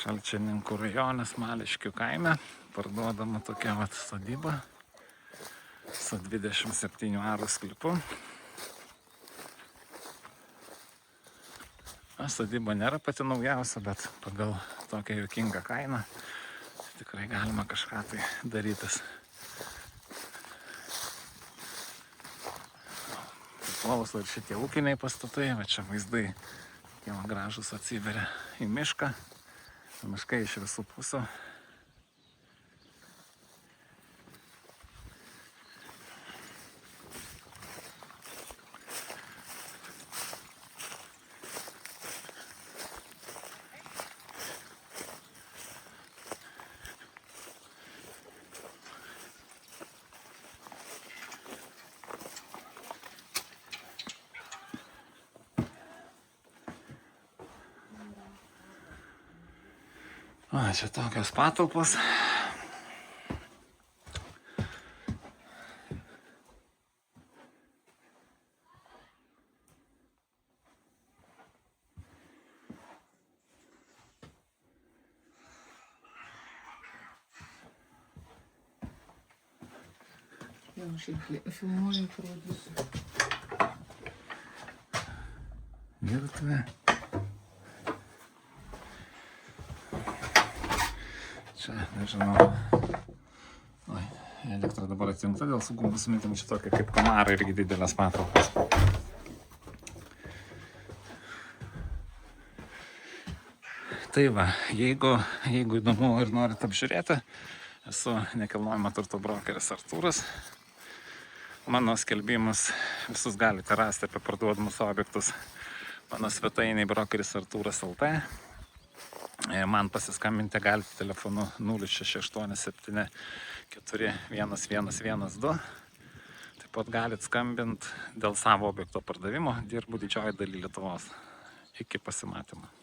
Šalčininkų rajone Smališkių kaime parduodama tokia vat sodyba su 27 arų sklypu. Sodyba nėra pati naujausia, bet pagal tokią juokingą kainą tikrai galima kažką tai darytis. Priklauso ir šitie ūkiniai pastatai, va čia vaizdai jau gražus atsiveria į mišką. Miškai iš visų pusių. Čia tokios patalpos. Jau aš filmuoju, parodysiu. Virtuvė. Čia, nežinau. Oi, elektra dabar atjungta dėl saugumo sumetimų. Čia tokia kaip kamara irgi didelės patalpos. Tai va, jeigu įdomu ir norit apžiūrėti, esu nekilnojamo turto brokeris Artūras. Mano skelbimus visus galite rasti apie parduodamus objektus mano svetainėje brokerisarturas.lt. Man pasiskambinti galite telefonu 0687 41112. Taip pat galite skambinti dėl savo objekto pardavimo. Dirbu didžioji daly Lietuvos. Iki pasimatymo.